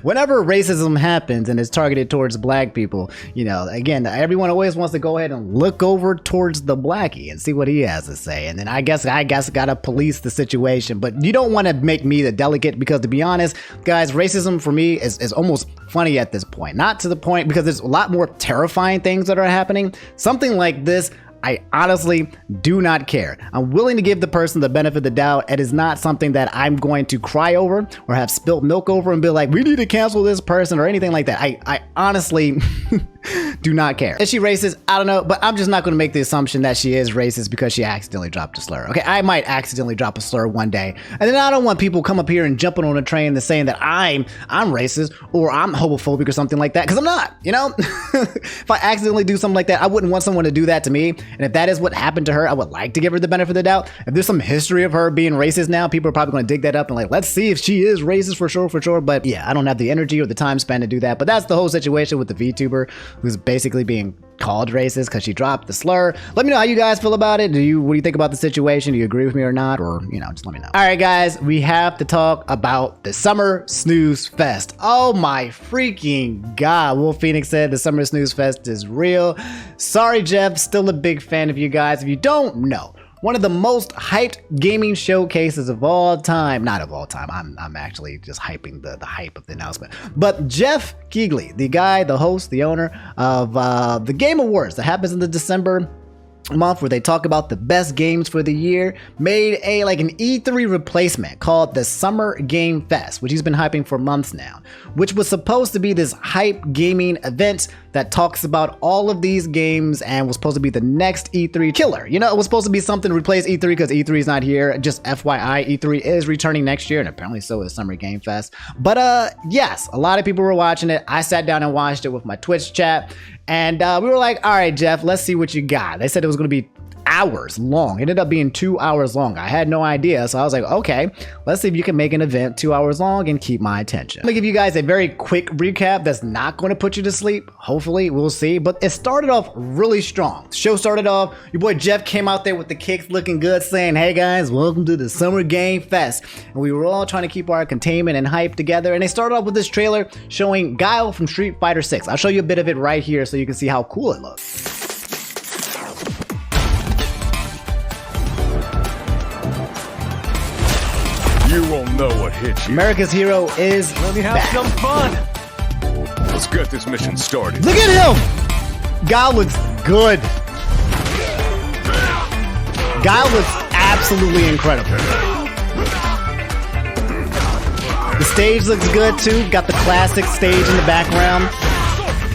whenever racism happens and is targeted towards black people, you know, again, everyone always wants to go ahead and look over towards the blackie and see what he has to say. And then I guess gotta police the situation, but you don't want to make me the delegate, because to be honest, guys, racism for me is almost funny at this point. Not to the point, because there's a lot more terrifying things that are happening. Something like this, I honestly do not care. I'm willing to give the person the benefit of the doubt. It is not something that I'm going to cry over or have spilt milk over and be like, we need to cancel this person or anything like that. I honestly do not care. Is she racist? I don't know, but I'm just not going to make the assumption that she is racist because she accidentally dropped a slur. Okay, I might accidentally drop a slur one day, and then I don't want people come up here and jumping on a train and saying that I'm racist or I'm homophobic or something like that, because I'm not, you know? If I accidentally do something like that, I wouldn't want someone to do that to me. And if that is what happened to her, I would like to give her the benefit of the doubt. If there's some history of her being racist now, people are probably going to dig that up and like, let's see if she is racist for sure. But yeah, I don't have the energy or the time span to do that. But that's the whole situation with the VTuber who's basically being called racist because she dropped the slur. Let me know how you guys feel about it. What do you think about the situation? Do you agree with me or not? Or, you know, just let me know. All right, guys, we have to talk about the Summer Snooze Fest. Oh my freaking God. Wolf Phoenix said the Summer Snooze Fest is real. Sorry, Jeff. Still a big fan of you guys. If you don't know, one of the most hyped gaming showcases of all time. Not of all time. I'm actually just hyping the hype of the announcement. But Jeff Keighley, the guy, the host, the owner of the Game Awards that happens in the December month, where they talk about the best games for the year, made an E3 replacement called the Summer Game Fest, which he's been hyping for months now, which was supposed to be this hype gaming event that talks about all of these games and was supposed to be the next E3 killer. You know, it was supposed to be something to replace E3 because E3 is not here. Just FYI, E3 is returning next year, and apparently so is Summer Game Fest. But yes, a lot of people were watching it. I sat down and watched it with my Twitch chat, and we were like, all right, Jeff, let's see what you got. They said it was going to be hours long. It ended up being 2 hours long. I had no idea, so I was like, okay, let's see if you can make an event 2 hours long and keep my attention. I'm gonna give you guys a very quick recap that's not going to put you to sleep. Hopefully, we'll see. But it started off really strong. The show started off, your boy Jeff came out there with the kicks looking good, saying, hey guys, welcome to the Summer Game Fest. And we were all trying to keep our containment and hype together. And they started off with this trailer showing Guile from Street Fighter 6. I'll show you a bit of it right here so you can see how cool it looks. You won't know what hit you. America's hero is back. Some fun. Let's get this mission started. Look at him! Guile looks good. Guile looks absolutely incredible. The stage looks good too. Got the classic stage in the background.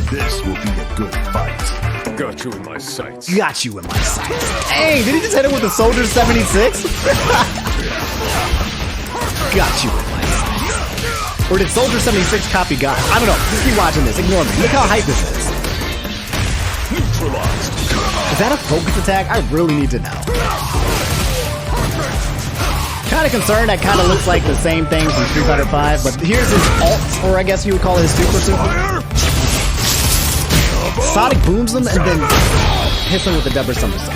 This will be a good fight. Got you in my sights. Got you in my sights. Hey, did he just hit it with the Soldier 76? Got you in my sights. Or did Soldier 76 copy Guile? I don't know. Just keep watching this. Ignore me. Look how hype this is. Neutralized. Is that a focus attack? I really need to know. Kind of concerned. That kind of looks like the same thing from Street Fighter 5, but here's his alt, or I guess you would call it his super. Sonic booms him and then hits him with the double somersault.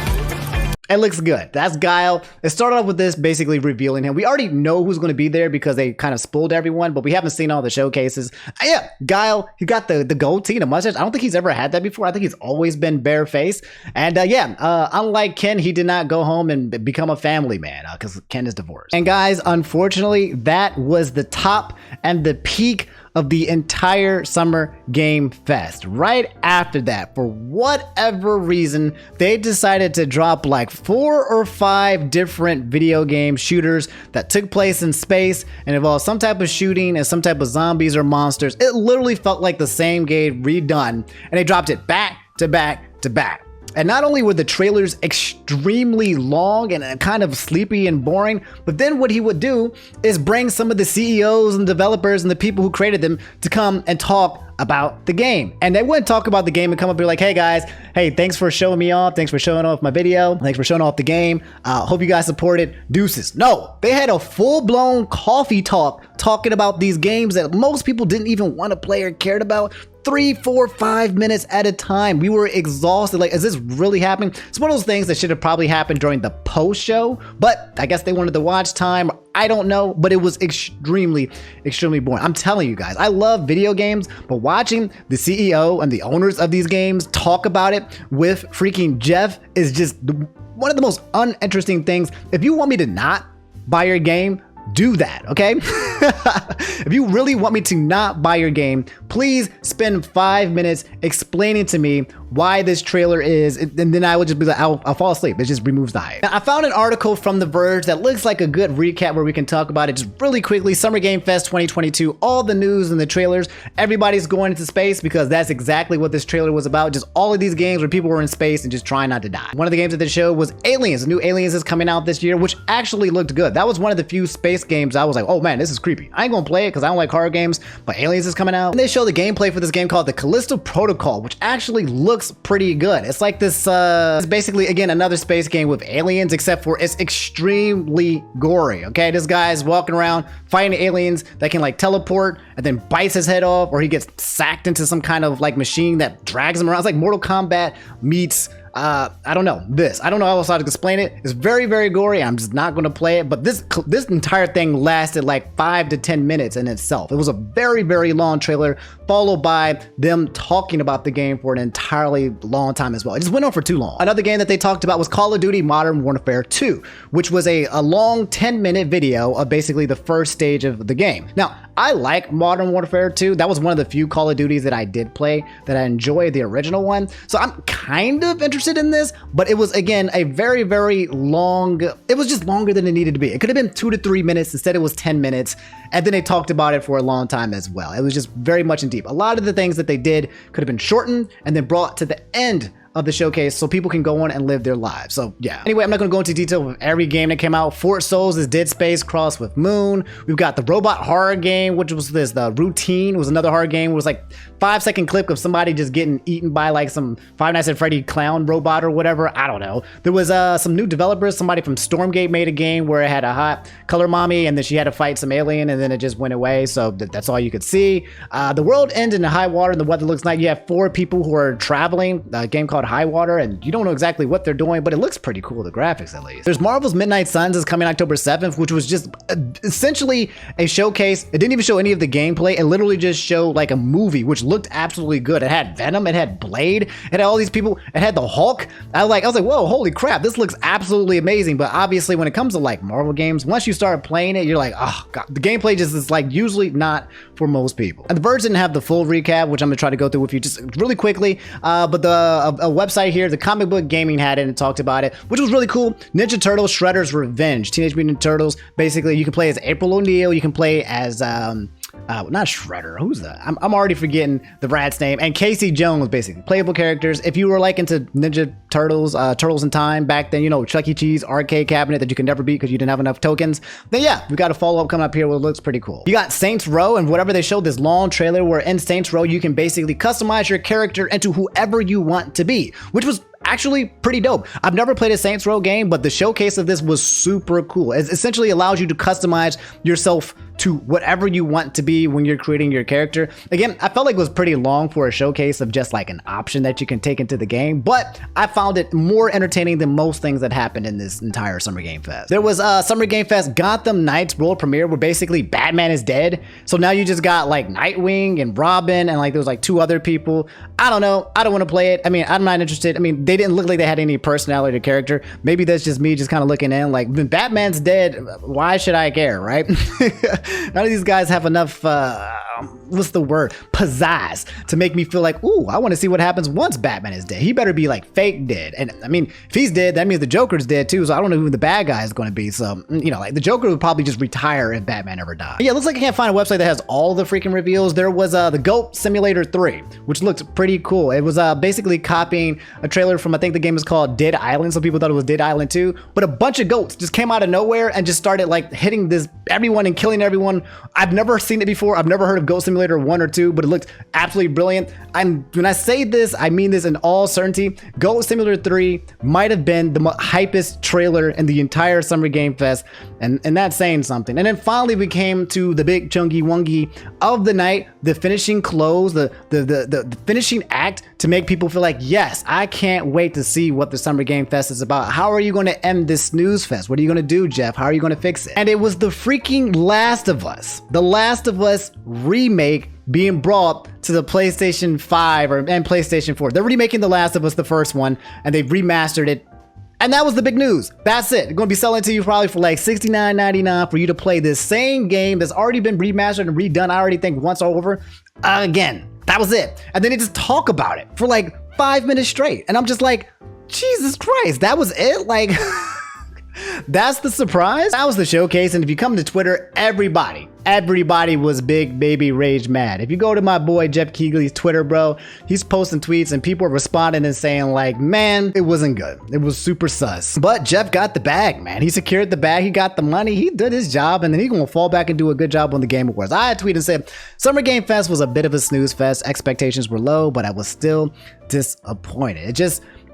It looks good. That's Guile. It started off with this basically revealing him. We already know who's going to be there because they kind of spoiled everyone, but we haven't seen all the showcases. Yeah, Guile, he got the goatee and a mustache. I don't think he's ever had that before. I think he's always been barefaced. And unlike Ken, he did not go home and become a family man because Ken is divorced. And guys, unfortunately, that was the top and the peak of the entire Summer Game Fest. Right after that, for whatever reason, they decided to drop like 4 or 5 different video game shooters that took place in space and involved some type of shooting and some type of zombies or monsters. It literally felt like the same game redone, and they dropped it back to back to back. And not only were the trailers extremely long and kind of sleepy and boring, but then what he would do is bring some of the CEOs and developers and the people who created them to come and talk about the game. And they wouldn't talk about the game and come up and be like, hey guys, hey, thanks for showing me off. Thanks for showing off my video. Thanks for showing off the game. Hope you guys support it. Deuces. No, they had a full-blown coffee talk talking about these games that most people didn't even want to play or cared about. 3, 4, 5 minutes at a time. We were exhausted. Like, is this really happening? It's one of those things that should have probably happened during the post show, but I guess they wanted the watch time. I don't know, but it was extremely boring. I'm telling you guys, I love video games, but watching the CEO and the owners of these games talk about it with freaking Jeff is just one of the most uninteresting things. If you want me to not buy your game, do that, okay? If you really want me to not buy your game, please spend 5 minutes explaining to me why this trailer is, and then I would just be like, I'll fall asleep. It just removes the hype. Now, I found an article from The Verge that looks like a good recap where we can talk about it just really quickly. Summer Game Fest 2022, all the news and the trailers. Everybody's going into space because that's exactly what this trailer was about. Just all of these games where people were in space and just trying not to die. One of the games that they showed was Aliens. The new Aliens is coming out this year, which actually looked good. That was one of the few space games I was like, oh man, this is creepy. I ain't gonna play it because I don't like horror games, but Aliens is coming out. And they show the gameplay for this game called the Callisto Protocol, which actually looks pretty good. It's like this, it's basically, again, another space game with aliens, except for it's extremely gory, okay? This guy's walking around fighting aliens that can like teleport and then bites his head off, or he gets sacked into some kind of like machine that drags him around. It's like Mortal Kombat meets I don't know this. I don't know how else to explain it. It's very gory. I'm just not going to play it. But this entire thing lasted like 5 to 10 minutes in itself. It was a very long trailer followed by them talking about the game for an entirely long time as well. It just went on for too long. Another game that they talked about was Call of Duty Modern Warfare 2, which was a long 10-minute video of basically the first stage of the game. Now, I like Modern Warfare 2. That was one of the few Call of Duties that I did play that I enjoyed the original one. So I'm kind of interested in this, but it was, again, a very long, it was just longer than it needed to be. It could have been 2 to 3 minutes. Instead, it was 10 minutes. And then they talked about it for a long time as well. It was just very much in deep. A lot of the things that they did could have been shortened and then brought to the end of the showcase so people can go on and live their lives. So yeah. Anyway, I'm not going to go into detail with every game that came out. Fort Souls is Dead Space crossed with Moon. We've got the robot horror game, which was this. The Routine was another horror game. It was like 5-second clip of somebody just getting eaten by like some Five Nights at Freddy clown robot or whatever. I don't know. There was some new developers. Somebody from Stormgate made a game where it had a hot color mommy and then she had to fight some alien and then it just went away. So that's all you could see. The world ends in the high water and the weather looks nice. You have 4 people who are traveling. A game called High Water, and you don't know exactly what they're doing, but it looks pretty cool, the graphics at least. There's Marvel's Midnight Suns is coming October 7th, which was just essentially a showcase. It didn't even show any of the gameplay. It literally just showed like a movie, which looked absolutely good. It had Venom, it had Blade, it had all these people, it had the Hulk. I was like, whoa, holy crap, this looks absolutely amazing. But obviously when it comes to like Marvel games, once you start playing it, you're like, oh god, the gameplay just is like usually not for most people. And The Verge didn't have the full recap, which I'm gonna try to go through with you just really quickly. But a website here, the Comic Book Gaming had it and talked about it, which was really cool. Ninja Turtles Shredder's Revenge. Teenage Mutant Ninja Turtles. Basically, you can play as April O'Neil. You can play as not Shredder. Who's that? I'm already forgetting the rat's name. And Casey Jones, basically playable characters. If you were like into Ninja Turtles, Turtles in Time back then, you know, Chuck E. Cheese arcade cabinet that you could never beat because you didn't have enough tokens. Then yeah, we got a follow up coming up here where it looks pretty cool. You got Saints Row, and whatever they showed this long trailer where in Saints Row you can basically customize your character into whoever you want to be, which was actually pretty dope. I've never played a Saints Row game, but the showcase of this was super cool. It essentially allows you to customize yourself to whatever you want to be when you're creating your character. Again, I felt like it was pretty long for a showcase of just like an option that you can take into the game, but I found it more entertaining than most things that happened in this entire Summer Game Fest. There was Summer Game Fest Gotham Knights world premiere where basically Batman is dead. So now you just got like Nightwing and Robin and like there was like 2 other people. I don't know. I don't want to play it. I mean, I'm not interested. I mean, they didn't look like they had any personality or character. Maybe that's just me just kind of looking in like, when Batman's dead, why should I care, right? None of these guys have enough what's the word, pizzazz to make me feel like, ooh, I want to see what happens once Batman is dead. He better be like fake dead. And I mean, if he's dead, that means the Joker's dead too. So I don't know who the bad guy is going to be. So, you know, like the Joker would probably just retire if Batman ever died. But yeah, looks like I can't find a website that has all the freaking reveals. There was the Goat Simulator 3, which looked pretty cool. It was basically copying a trailer from, I think the game is called Dead Island. Some people thought it was Dead Island 2, but a bunch of goats just came out of nowhere and just started like hitting everyone and killing everyone. I've never seen it before. I've never heard of Goat Simulator 1 or 2, but it looked absolutely brilliant. When I say this, I mean this in all certainty. Goat Simulator 3 might have been the hypest trailer in the entire Summer Game Fest, and that's saying something. And then finally we came to the big chunky wungy of the night, the finishing close, the finishing act to make people feel like, yes, I can't wait to see what the Summer Game Fest is about. How are you going to end this snooze fest? What are you going to do, Jeff? How are you going to fix it? And it was the freaking Last of Us. The Last of Us remake being brought to the PlayStation 5 and PlayStation 4. They're remaking The Last of Us, the first one, and they've remastered it. And that was the big news. That's it. They're going to be selling it to you probably for like $69.99 for you to play this same game that's already been remastered and redone, I already think once over, again. That was it. And then they just talk about it for like 5 minutes straight. And I'm just like, Jesus Christ, that was it? Like, that's the surprise? That was the showcase. And if you come to Twitter, everybody was big baby rage mad. If you go to my boy Jeff Keighley's Twitter, bro, he's posting tweets and people are responding and saying like, man, it wasn't good. It was super sus. But Jeff got the bag, man. He secured the bag. He got the money. He did his job, and then he's gonna fall back and do a good job on the Game Awards. I had tweeted and said, Summer Game Fest was a bit of a snooze fest. Expectations were low, but I was still disappointed.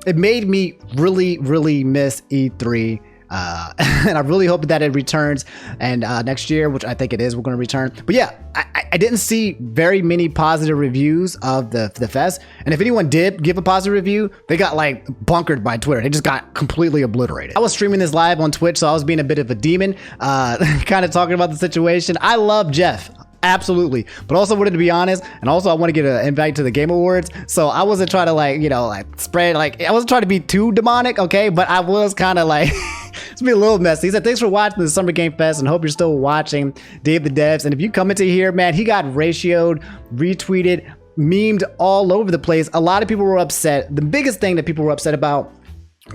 It made me really miss E3. And I really hope that it returns and next year, which I think it is, we're going to return. But yeah, I didn't see very many positive reviews of the fest. And if anyone did give a positive review, they got like bunkered by Twitter. They just got completely obliterated. I was streaming this live on Twitch, so I was being a bit of a demon, kind of talking about the situation. I love Jeff. Absolutely, but also wanted to be honest, and also I want to get an invite to the Game Awards, so I wasn't trying to like, you know, like spread, like I wasn't trying to be too demonic, okay, but I was kind of like it's be a little messy. He said, thanks for watching the Summer Game Fest and hope you're still watching Dave the Devs. And if you come into here, man, he got ratioed, retweeted, memed all over the place. A lot of people were upset. The biggest thing that people were upset about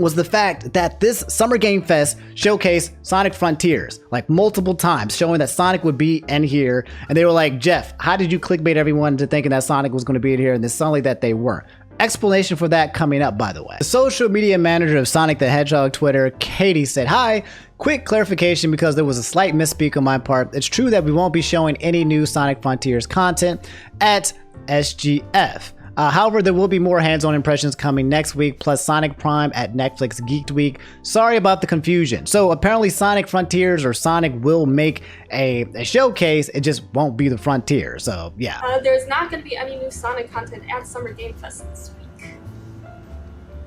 was the fact that this Summer Game Fest showcased Sonic Frontiers like multiple times, showing that Sonic would be in here. And they were like, Jeff, how did you clickbait everyone into thinking that Sonic was going to be in here? And it's suddenly that they weren't. Explanation for that coming up, by the way. The social media manager of Sonic the Hedgehog Twitter, Katie, said, hi, quick clarification because there was a slight misspeak on my part. It's true that we won't be showing any new Sonic Frontiers content at SGF. However, there will be more hands-on impressions coming next week, plus Sonic Prime at Netflix Geeked Week. Sorry about the confusion. So apparently Sonic Frontiers or Sonic will make a showcase. It just won't be the Frontier. So yeah. There's not going to be any new Sonic content at Summer Game Fest this week.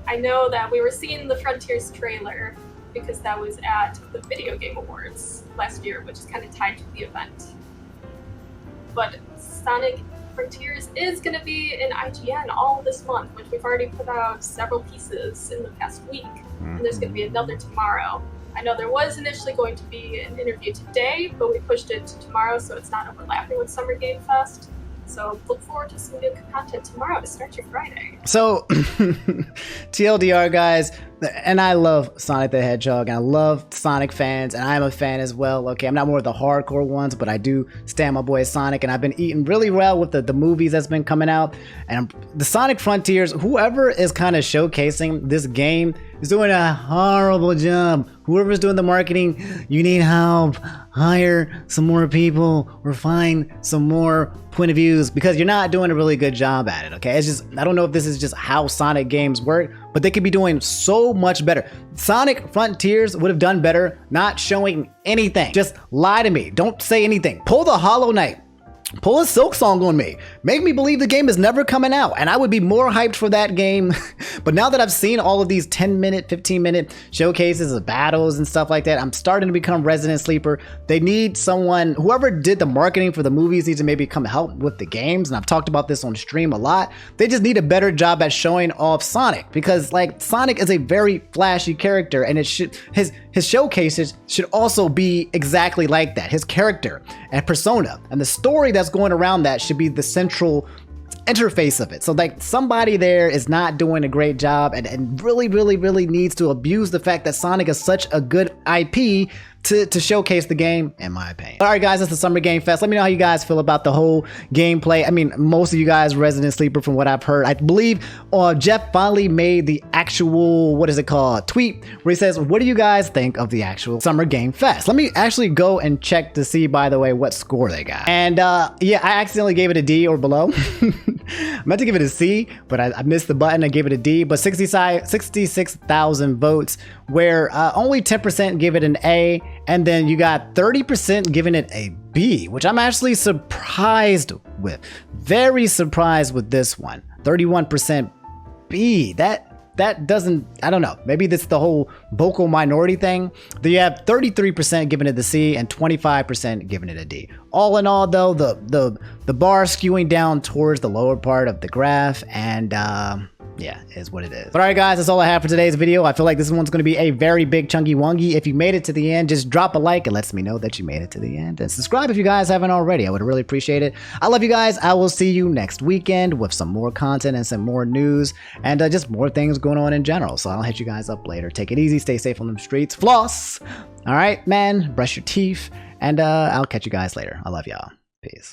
I know that we were seeing the Frontiers trailer because that was at the Video Game Awards last year, which is kind of tied to the event. But Sonic Frontiers is going to be in IGN all this month, which we've already put out several pieces in the past week, and there's going to be another tomorrow. I know there was initially going to be an interview today, but we pushed it to tomorrow so it's not overlapping with Summer Game Fest. So look forward to some new content tomorrow to start your Friday. So TLDR, guys, and I love Sonic the Hedgehog, and I love Sonic fans, and I'm a fan as well. Okay, I'm not more of the hardcore ones, but I do stand my boy Sonic, and I've been eating really well with the movies that's been coming out. And the Sonic Frontiers, whoever is kind of showcasing this game is doing a horrible job. Whoever's doing the marketing, you need help. Hire some more people or find some more point of views, because you're not doing a really good job at it, okay? It's just, I don't know if this is just how Sonic games work, but they could be doing so much better. Sonic Frontiers would have done better not showing anything. Just lie to me. Don't say anything. Pull the Hollow Knight. Pull a Silk Song on me. Make me believe the game is never coming out, and I would be more hyped for that game. But now that I've seen all of these 10-minute, 15-minute showcases of battles and stuff like that, I'm starting to become Resident Sleeper. They need someone, whoever did the marketing for the movies needs to maybe come help with the games, and I've talked about this on stream a lot. They just need a better job at showing off Sonic, because like Sonic is a very flashy character, and it should his his showcases should also be exactly like that. His character and persona and the story that's going around that should be the central interface of it. So like somebody there is not doing a great job and really needs to abuse the fact that Sonic is such a good IP to showcase the game, in my opinion. All right, guys, that's the Summer Game Fest. Let me know how you guys feel about the whole gameplay. I mean, most of you guys Resident Sleeper, from what I've heard. I believe Jeff finally made the actual, what is it called, tweet where he says, what do you guys think of the actual Summer Game Fest? Let me actually go and check to see, by the way, what score they got. And yeah, I accidentally gave it a D or below. I meant to give it a C, but I missed the button. I gave it a D, but 66,000 votes, where only 10% give it an A, and then you got 30% giving it a B, which I'm actually surprised with. Very surprised with this one. 31% B. That doesn't, I don't know. Maybe that's the whole vocal minority thing. Then you have 33% giving it the C and 25% giving it a D. All in all, though, the bar skewing down towards the lower part of the graph, and yeah, is what it is. But all right, guys, that's all I have for today's video. I feel like this one's going to be a very big chunky wungy. If you made it to the end, just drop a like. It lets me know that you made it to the end. And subscribe if you guys haven't already. I would really appreciate it. I love you guys. I will see you next weekend with some more content and some more news and just more things going on in general. So I'll hit you guys up later. Take it easy. Stay safe on the streets. Floss. All right, man. Brush your teeth. And I'll catch you guys later. I love y'all. Peace.